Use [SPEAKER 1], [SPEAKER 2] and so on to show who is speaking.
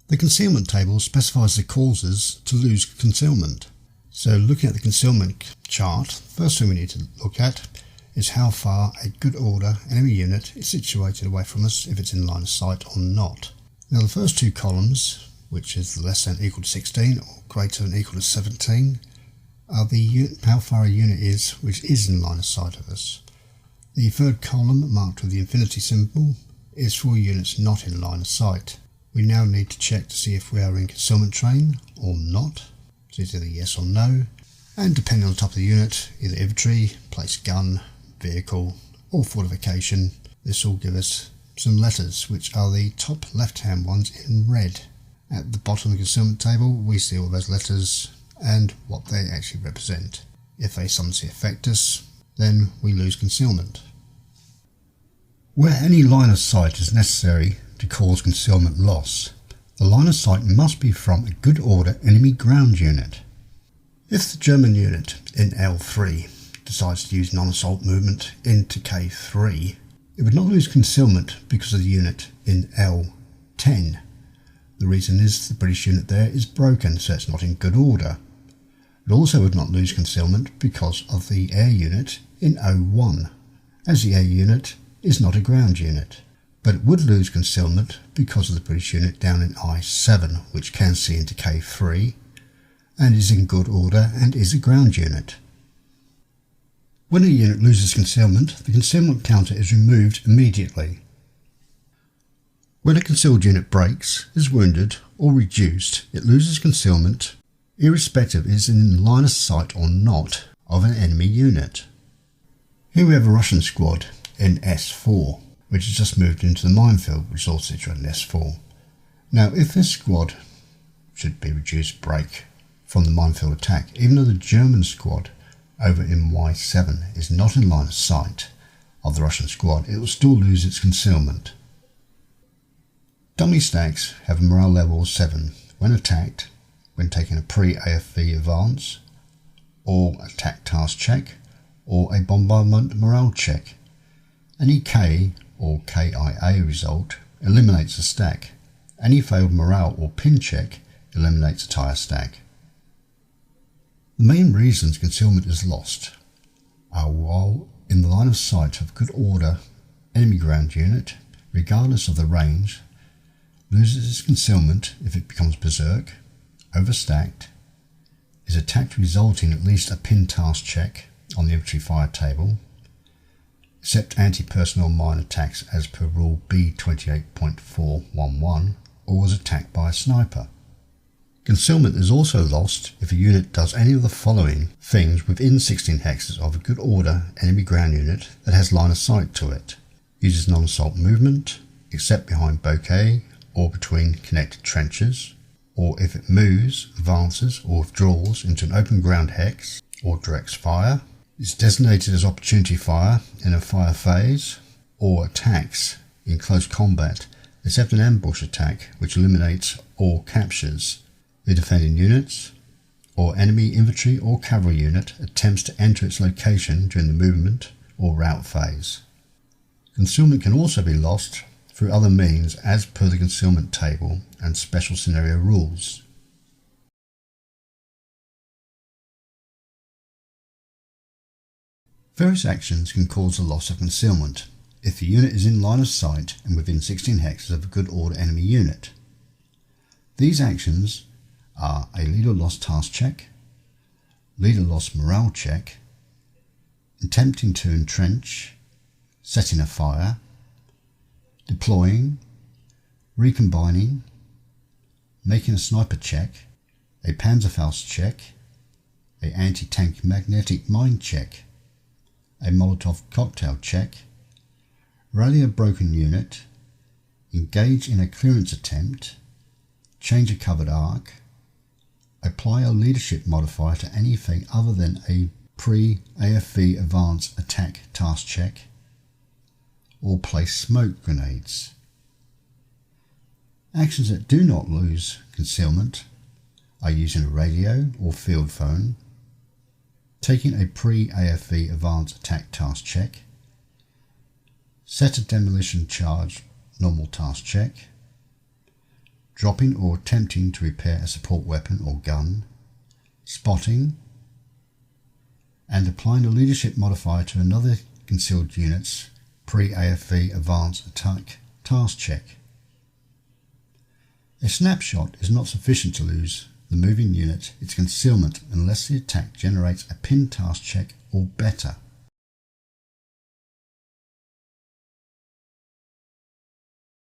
[SPEAKER 1] The concealment table specifies the causes to lose concealment. So looking at the concealment chart, first thing we need to look at is how far a good order enemy unit is situated away from us, if it's in line of sight or not. Now the first two columns, which is less than equal to 16 or greater than equal to 17, are how far a unit is which is in line of sight of us. The third column, marked with the infinity symbol, is for units not in line of sight. We now need to check to see if we are in concealment terrain or not. So it's either yes or no, and depending on the type of the unit, either infantry, placed gun, vehicle or fortification, this will give us some letters, which are the top left hand ones in red. At the bottom of the concealment table we see all those letters and what they actually represent. If they suddenly affect us, then we lose concealment. Where any line of sight is necessary to cause concealment loss, the line of sight must be from a good order enemy ground unit. If the German unit in L3 decides to use non-assault movement into K3, it would not lose concealment because of the unit in L10. The reason is the British unit there is broken, so it's not in good order. It also would not lose concealment because of the air unit in O1, as the air unit is not a ground unit. But it would lose concealment because of the British unit down in I7, which can see into K3 and is in good order and is a ground unit. When a unit loses concealment, the concealment counter is removed immediately. When a concealed unit breaks, is wounded or reduced, it loses concealment irrespective it is in line of sight or not of an enemy unit. Here we have a Russian squad in S4, which has just moved into the minefield, which is also situated in S4. Now if this squad should be reduced break from the minefield attack, even though the German squad over in Y7 is not in line of sight of the Russian squad, it will still lose its concealment. Dummy stacks have a morale level of 7 when attacked, when taking a pre-AFV advance, or attack task check, or a bombardment morale check. Any K or KIA result eliminates a stack. Any failed morale or pin check eliminates a tire stack. The main reasons concealment is lost are while in the line of sight of good order enemy ground unit, regardless of the range, loses its concealment if it becomes berserk, overstacked, is attacked resulting in at least a pin task check on the infantry fire table, except anti-personnel mine attacks as per rule A12.14, or was attacked by a sniper. Concealment is also lost if a unit does any of the following things within 16 hexes of a good order enemy ground unit that has line of sight to it: uses non-assault movement, except behind bouquet or between connected trenches, or if it moves, advances or withdraws into an open ground hex or directs fire, is designated as opportunity fire in a fire phase, or attacks in close combat except an ambush attack which eliminates or captures the defending units, or enemy infantry or cavalry unit attempts to enter its location during the movement or rout phase. Concealment can also be lost through other means as per the concealment table and special scenario rules. Various actions can cause the loss of concealment if the unit is in line of sight and within 16 hexes of a good order enemy unit. These actions are a leader loss task check, leader loss morale check, attempting to entrench, setting a fire, deploying, recombining, making a sniper check, a Panzerfaust check, a anti-tank magnetic mine check, a Molotov cocktail check, rally a broken unit, engage in a clearance attempt, change a covered arc, apply a leadership modifier to anything other than a pre-AFV advance attack task check, or place smoke grenades. Actions that do not lose concealment are using a radio or field phone, taking a pre-AFV advance attack task check, set a demolition charge normal task check, dropping or attempting to repair a support weapon or gun, spotting, and applying a leadership modifier to another concealed unit's pre-AFV advanced attack task check. A snapshot is not sufficient to lose the moving unit its concealment unless the attack generates a pin task check or better.